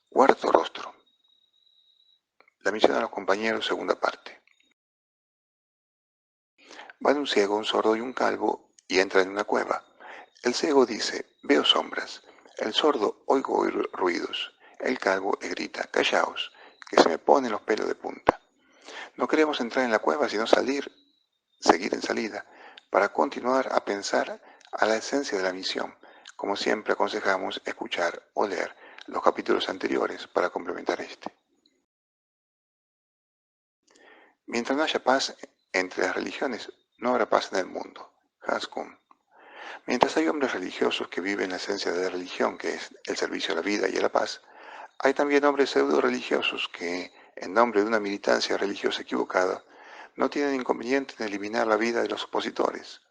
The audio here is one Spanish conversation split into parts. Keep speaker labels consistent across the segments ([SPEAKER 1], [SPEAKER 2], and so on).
[SPEAKER 1] Cuarto rostro. La misión a los compañeros, segunda parte. Van un ciego, un sordo y un calvo y entran en una cueva. El ciego dice, veo sombras. El sordo, oigo oír ruidos. El calvo le grita, callaos, que se me ponen los pelos de punta. No queremos entrar en la cueva, sino seguir en salida, para continuar a pensar a la esencia de la misión. Como siempre aconsejamos escuchar o leer los capítulos anteriores para complementar este. Mientras no haya paz entre las religiones, no habrá paz en el mundo. Hans Kuhn. Mientras hay hombres religiosos que viven la esencia de la religión, que es el servicio a la vida y a la paz, hay también hombres pseudo-religiosos que, en nombre de una militancia religiosa equivocada, no tienen inconveniente en eliminar la vida de los opositores.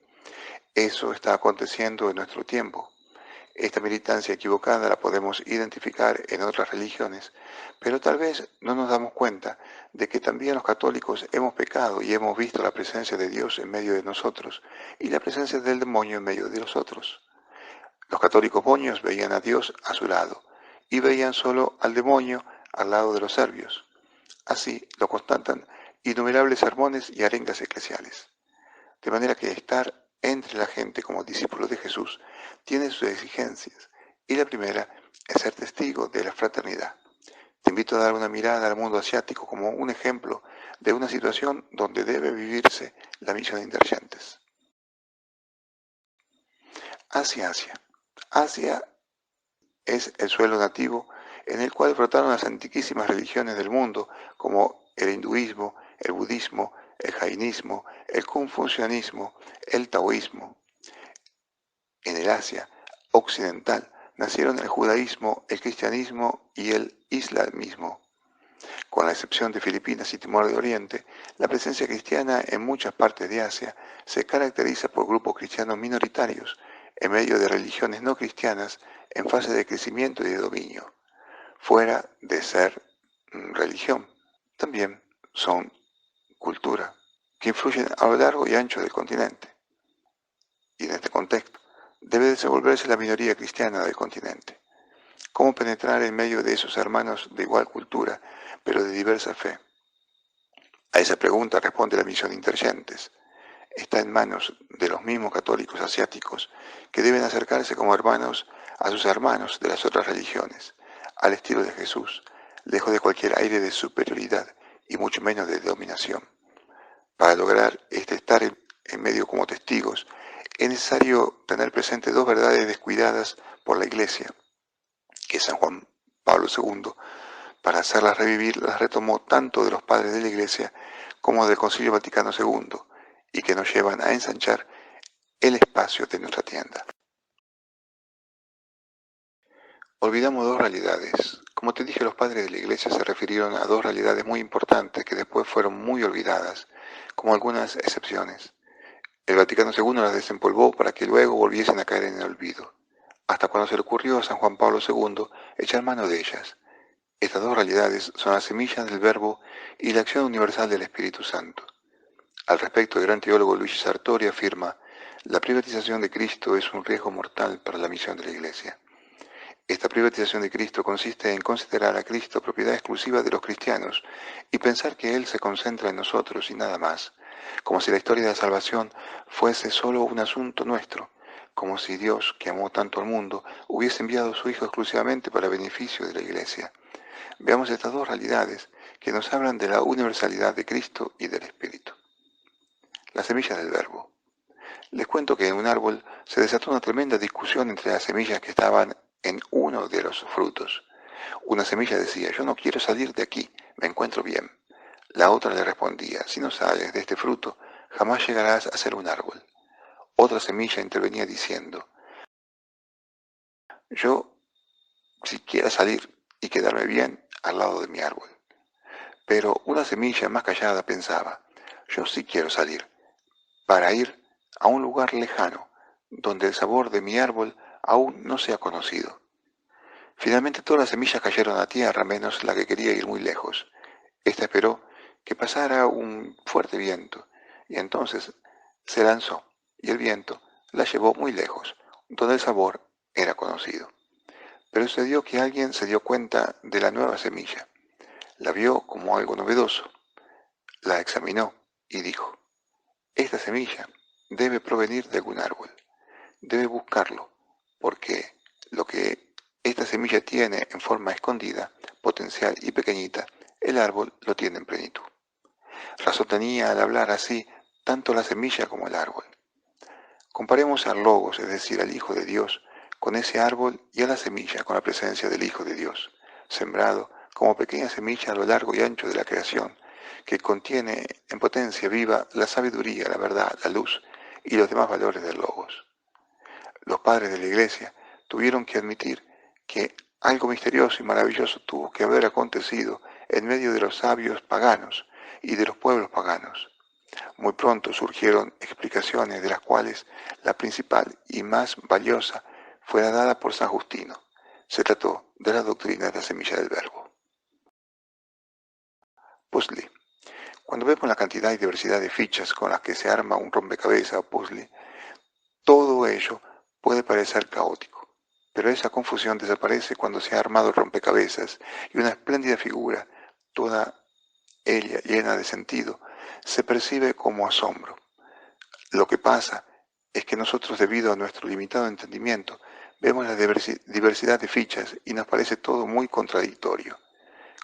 [SPEAKER 1] Eso está aconteciendo en nuestro tiempo. Esta militancia equivocada la podemos identificar en otras religiones, pero tal vez no nos damos cuenta de que también los católicos hemos pecado y hemos visto la presencia de Dios en medio de nosotros y la presencia del demonio en medio de los otros. Los católicos boños veían a Dios a su lado y veían solo al demonio al lado de los serbios. Así lo constatan innumerables sermones y arengas eclesiales. De manera que estar entre la gente como discípulo de Jesús tiene sus exigencias, y la primera es ser testigo de la fraternidad. Te invito a dar una mirada al mundo asiático como un ejemplo de una situación donde debe vivirse la misión de Intergentes. Asia. Asia es el suelo nativo en el cual brotaron las antiquísimas religiones del mundo, como el hinduismo, el budismo, el jainismo, el confucianismo, el taoísmo. En el Asia occidental nacieron el judaísmo, el cristianismo y el islamismo. Con la excepción de Filipinas y Timor de Oriente, la presencia cristiana en muchas partes de Asia se caracteriza por grupos cristianos minoritarios, en medio de religiones no cristianas en fase de crecimiento y de dominio, fuera de ser religión. También son cultura, que influyen a lo largo y ancho del continente. Y en este contexto, debe desenvolverse la minoría cristiana del continente. ¿Cómo penetrar en medio de esos hermanos de igual cultura, pero de diversa fe? A esa pregunta responde la misión Intergentes. Está en manos de los mismos católicos asiáticos, que deben acercarse como hermanos a sus hermanos de las otras religiones, al estilo de Jesús, lejos de cualquier aire de superioridad y mucho menos de dominación. Para lograr estar en medio como testigos, es necesario tener presente dos verdades descuidadas por la Iglesia, que San Juan Pablo II, para hacerlas revivir, las retomó tanto de los padres de la Iglesia como del Concilio Vaticano II, y que nos llevan a ensanchar el espacio de nuestra tienda. Olvidamos dos realidades. Como te dije, los padres de la Iglesia se refirieron a dos realidades muy importantes que después fueron muy olvidadas, como algunas excepciones. El Vaticano II las desempolvó para que luego volviesen a caer en el olvido, hasta cuando se le ocurrió a San Juan Pablo II echar mano de ellas. Estas dos realidades son las semillas del Verbo y la acción universal del Espíritu Santo. Al respecto, el gran teólogo Luigi Sartori afirma: la privatización de Cristo es un riesgo mortal para la misión de la Iglesia. Esta privatización de Cristo consiste en considerar a Cristo propiedad exclusiva de los cristianos y pensar que Él se concentra en nosotros y nada más, como si la historia de la salvación fuese solo un asunto nuestro, como si Dios, que amó tanto al mundo, hubiese enviado a su Hijo exclusivamente para beneficio de la Iglesia. Veamos estas dos realidades que nos hablan de la universalidad de Cristo y del Espíritu. La semilla del Verbo. Les cuento que en un árbol se desató una tremenda discusión entre las semillas que estaban en uno de los frutos. Una semilla decía: yo no quiero salir de aquí, me encuentro bien. La otra le respondía: si no sales de este fruto, jamás llegarás a ser un árbol. Otra semilla intervenía diciendo: yo si quiero salir y quedarme bien al lado de mi árbol. Pero una semilla más callada pensaba: yo sí quiero salir, para ir a un lugar lejano, donde el sabor de mi árbol aún no sea conocido. Finalmente todas las semillas cayeron a tierra, menos la que quería ir muy lejos. Esta esperó que pasara un fuerte viento, y entonces se lanzó, y el viento la llevó muy lejos, donde el sabor era conocido. Pero sucedió que alguien se dio cuenta de la nueva semilla, la vio como algo novedoso, la examinó y dijo: esta semilla debe provenir de algún árbol, debe buscarlo, porque lo que esta semilla tiene en forma escondida, potencial y pequeñita, el árbol lo tiene en plenitud. Razón tenía al hablar así tanto la semilla como el árbol. Comparemos al Logos, es decir, al Hijo de Dios, con ese árbol y a la semilla con la presencia del Hijo de Dios, sembrado como pequeña semilla a lo largo y ancho de la creación, que contiene en potencia viva la sabiduría, la verdad, la luz y los demás valores del Logos. Los padres de la Iglesia tuvieron que admitir que algo misterioso y maravilloso tuvo que haber acontecido en medio de los sabios paganos y de los pueblos paganos. Muy pronto surgieron explicaciones de las cuales la principal y más valiosa fue la dada por San Justino. Se trató de la doctrina de la semilla del verbo. Puzzle. Cuando vemos la cantidad y diversidad de fichas con las que se arma un rompecabezas o puzzle, todo ello puede parecer caótico, pero esa confusión desaparece cuando se ha armado el rompecabezas y una espléndida figura, toda ella llena de sentido, se percibe como asombro. Lo que pasa es que nosotros, debido a nuestro limitado entendimiento, vemos la diversidad de fichas y nos parece todo muy contradictorio.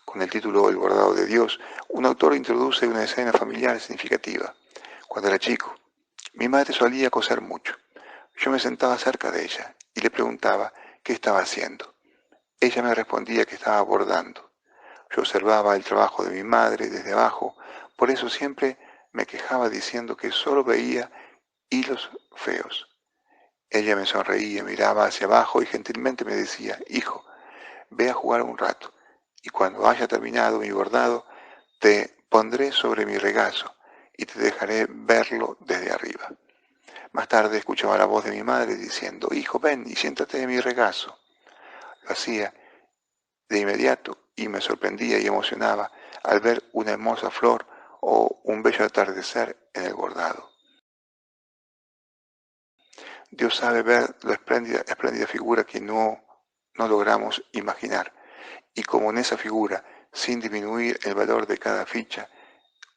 [SPEAKER 1] Con el título El bordado de Dios, un autor introduce una escena familiar significativa. Cuando era chico, mi madre solía coser mucho. Yo me sentaba cerca de ella y le preguntaba qué estaba haciendo. Ella me respondía que estaba bordando. Yo observaba el trabajo de mi madre desde abajo, por eso siempre me quejaba diciendo que solo veía hilos feos. Ella me sonreía, miraba hacia abajo y gentilmente me decía: hijo, ve a jugar un rato, y cuando haya terminado mi bordado, te pondré sobre mi regazo y te dejaré verlo desde arriba. Más tarde escuchaba la voz de mi madre diciendo: hijo, ven y siéntate en mi regazo. Lo hacía de inmediato y me sorprendía y emocionaba al ver una hermosa flor o un bello atardecer en el bordado. Dios sabe ver la espléndida figura que no logramos imaginar, y como en esa figura, sin disminuir el valor de cada ficha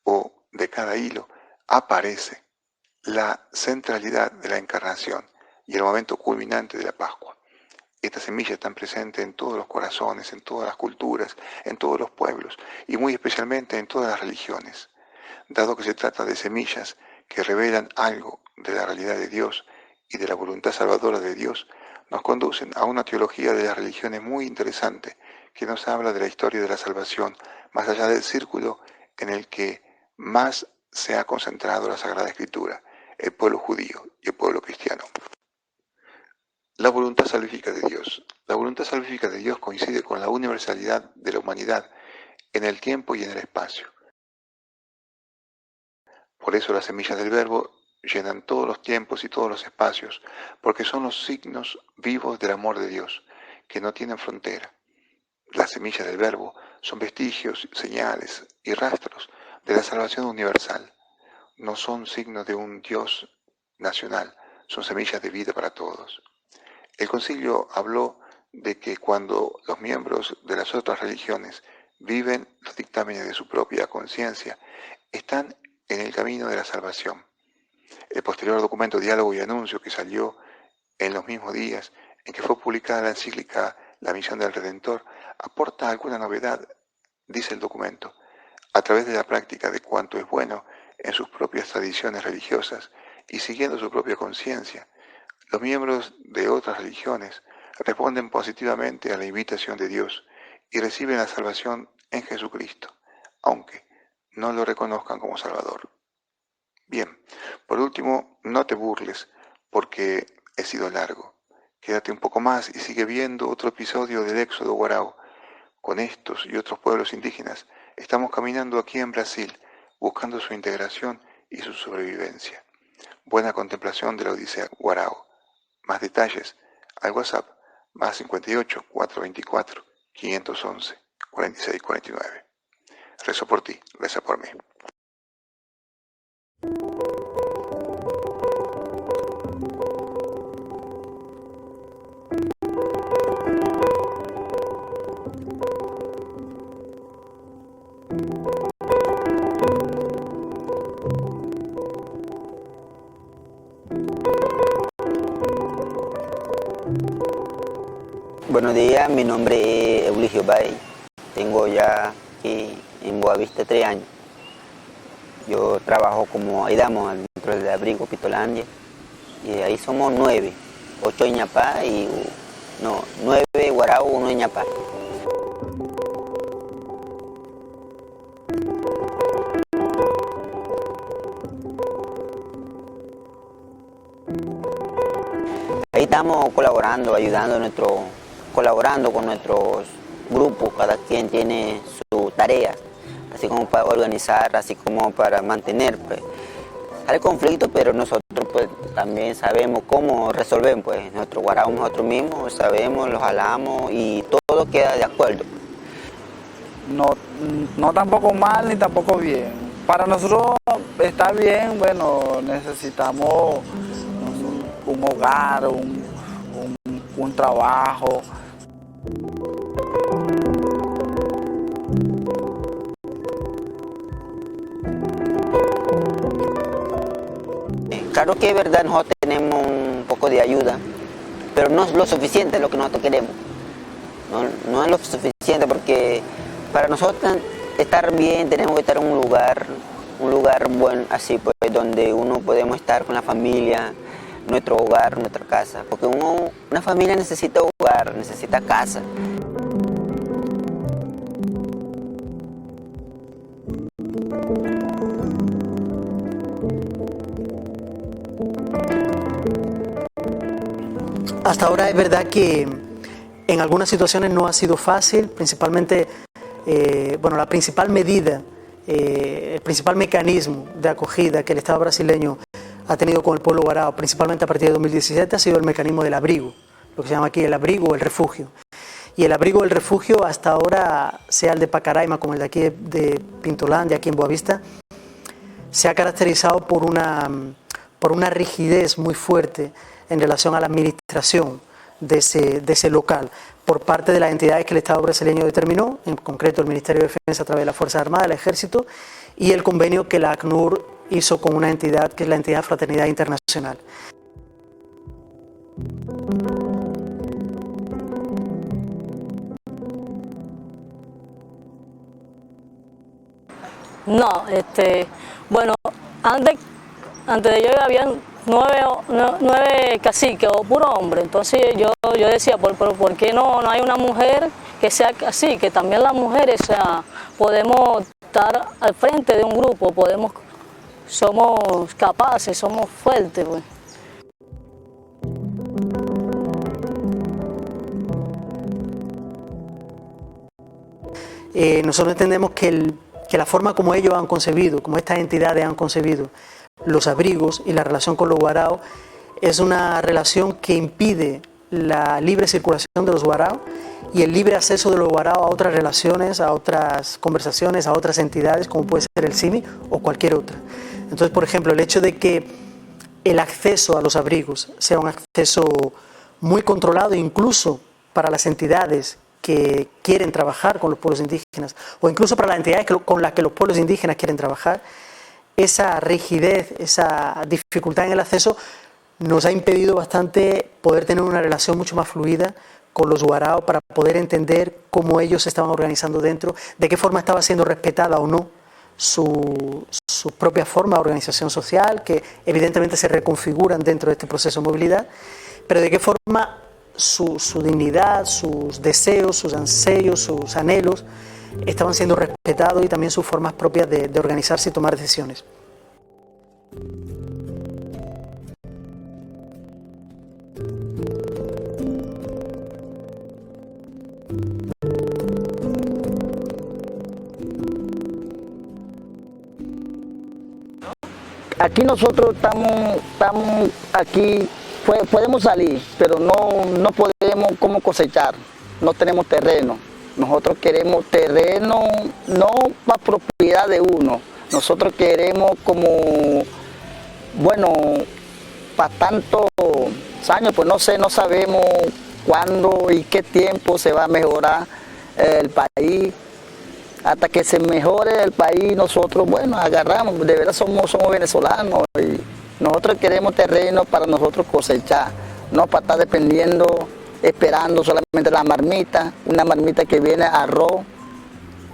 [SPEAKER 1] o de cada hilo, aparece la centralidad de la encarnación y el momento culminante de la Pascua. Esta semilla está presente en todos los corazones, en todas las culturas, en todos los pueblos y muy especialmente en todas las religiones. Dado que se trata de semillas que revelan algo de la realidad de Dios y de la voluntad salvadora de Dios, nos conducen a una teología de las religiones muy interesante que nos habla de la historia de la salvación más allá del círculo en el que más se ha concentrado la Sagrada Escritura, el pueblo judío y el pueblo cristiano. La voluntad salvífica de Dios. La voluntad salvífica de Dios coincide con la universalidad de la humanidad en el tiempo y en el espacio. Por eso las semillas del Verbo llenan todos los tiempos y todos los espacios, porque son los signos vivos del amor de Dios, que no tienen frontera. Las semillas del Verbo son vestigios, señales y rastros de la salvación universal. No son signos de un Dios nacional, son semillas de vida para todos. El concilio habló de que cuando los miembros de las otras religiones viven los dictámenes de su propia conciencia, están en el camino de la salvación. El posterior documento Diálogo y Anuncio, que salió en los mismos días en que fue publicada la encíclica La Misión del Redentor, aporta alguna novedad, dice el documento, a través de la práctica de cuanto es bueno en sus propias tradiciones religiosas y siguiendo su propia conciencia. Los miembros de otras religiones responden positivamente a la invitación de Dios y reciben la salvación en Jesucristo, aunque no lo reconozcan como Salvador. Bien, por último, no te burles porque he sido largo. Quédate un poco más y sigue viendo otro episodio del Éxodo Guarao. Con estos y otros pueblos indígenas estamos caminando aquí en Brasil, buscando su integración y su sobrevivencia. Buena contemplación de la Odisea Guarao. Más detalles al WhatsApp más 58 424 511 46 49. Rezo por ti, reza por mí.
[SPEAKER 2] días, mi nombre es Euligio Bay. Tengo ya aquí en Boavista 3 años. Yo trabajo como aidamo dentro del abrigo Pitolandia. Y ahí somos 9, 8 en Ñapá y 9 Guarao, 1 en Ñapá. Ahí estamos colaborando, colaborando con nuestros grupos, cada quien tiene su tarea, así como para organizar, así como para mantener, pues. Hay conflicto, pero nosotros pues también sabemos cómo resolver, pues. Nosotros guardamos nosotros mismos, sabemos, los jalamos y todo queda de acuerdo.
[SPEAKER 3] No tampoco mal ni tampoco bien. Para nosotros está bien, bueno, necesitamos un hogar, un trabajo.
[SPEAKER 2] Claro que es verdad, nosotros tenemos un poco de ayuda, pero no es lo suficiente lo que nosotros queremos. No es lo suficiente porque para nosotros estar bien tenemos que estar en un lugar bueno, así pues, donde uno podemos estar con la familia, nuestro hogar, nuestra casa, porque una familia necesita hogar, necesita casa.
[SPEAKER 4] Hasta ahora es verdad que en algunas situaciones no ha sido fácil, principalmente, la principal medida, el principal mecanismo de acogida que el Estado brasileño ha tenido con el pueblo guarao, principalmente a partir de 2017, ha sido el mecanismo del abrigo, lo que se llama aquí el abrigo o el refugio. Y el abrigo o el refugio hasta ahora, sea el de Pacaraima como el de aquí de Pintolandia, aquí en Boavista, se ha caracterizado por una rigidez muy fuerte en relación a la administración de ese local por parte de las entidades que el Estado brasileño determinó, en concreto el Ministerio de Defensa a través de las Fuerzas Armadas, el Ejército, y el convenio que la ACNUR hizo con una entidad que es la entidad Fraternidad Internacional.
[SPEAKER 5] No, bueno, antes de yo habían 9 caciques o puro hombre, entonces yo decía, ¿por qué no hay una mujer que sea así? Que también las mujeres, o sea, podemos estar al frente de un grupo, somos capaces, somos fuertes, pues.
[SPEAKER 4] Nosotros entendemos que la forma como ellos han concebido, como estas entidades han concebido los abrigos y la relación con los guaraos, es una relación que impide la libre circulación de los guaraos y el libre acceso de los guaraos a otras relaciones, a otras conversaciones, a otras entidades, como puede ser el CIMI o cualquier otra. Entonces, por ejemplo, el hecho de que el acceso a los abrigos sea un acceso muy controlado, incluso para las entidades que quieren trabajar con los pueblos indígenas, o incluso para las entidades con las que los pueblos indígenas quieren trabajar, esa rigidez, esa dificultad en el acceso nos ha impedido bastante poder tener una relación mucho más fluida con los guaraos para poder entender cómo ellos se estaban organizando dentro, de qué forma estaba siendo respetada o no su propia forma de organización social, que evidentemente se reconfiguran dentro de este proceso de movilidad, pero de qué forma su dignidad, sus deseos, sus ansios, sus anhelos estaban siendo respetados y también sus formas propias de organizarse y tomar decisiones.
[SPEAKER 6] Aquí nosotros estamos aquí, podemos salir, pero no podemos como cosechar, no tenemos terreno. Nosotros queremos terreno, no para propiedad de uno, nosotros queremos como, bueno, para tantos años, pues no sabemos cuándo y qué tiempo se va a mejorar el país. Hasta que se mejore el país, nosotros, bueno, agarramos, de verdad somos venezolanos y nosotros queremos terreno para nosotros cosechar, no para estar dependiendo esperando solamente la marmita, una marmita que viene arroz,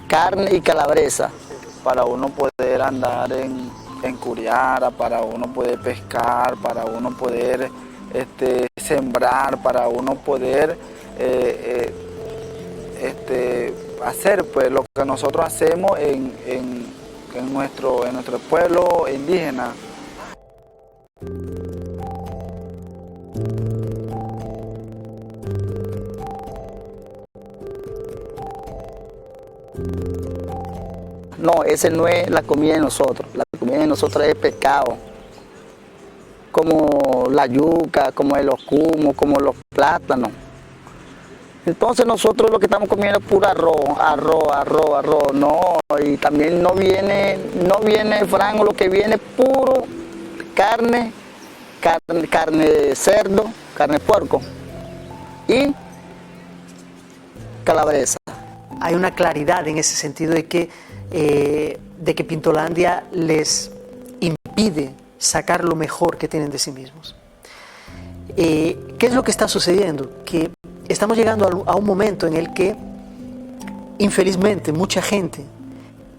[SPEAKER 6] carne y calabresa.
[SPEAKER 3] Para uno poder andar en Curiara, para uno poder pescar, para uno poder sembrar, para uno poder hacer pues lo que nosotros hacemos en nuestro pueblo indígena.
[SPEAKER 6] No, ese no es la comida de nosotros. La comida de nosotros es pescado, como la yuca, como el ocumo, como los plátanos. Entonces nosotros lo que estamos comiendo es puro arroz, no, y también no viene frango, lo que viene es puro carne de cerdo, carne de puerco y calabresa.
[SPEAKER 4] Hay una claridad en ese sentido de que Pintolandia les impide sacar lo mejor que tienen de sí mismos. ¿Qué es lo que está sucediendo? Que estamos llegando a un momento en el que, infelizmente, mucha gente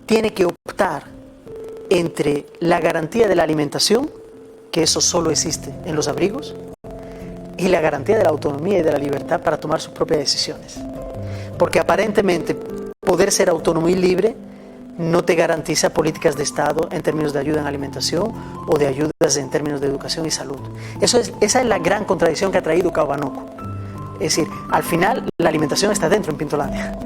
[SPEAKER 4] tiene que optar entre la garantía de la alimentación, que eso solo existe en los abrigos, y la garantía de la autonomía y de la libertad para tomar sus propias decisiones. Porque aparentemente poder ser autónomo y libre no te garantiza políticas de Estado en términos de ayuda en alimentación o de ayudas en términos de educación y salud. Esa es la gran contradicción que ha traído Cahuanuco. Es decir, al final la alimentación está dentro en Pintolandia.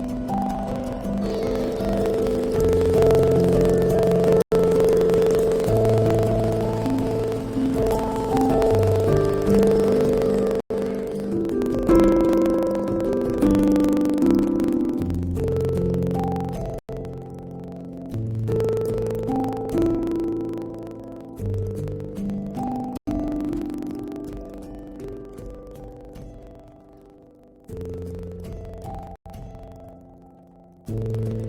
[SPEAKER 7] Thank you.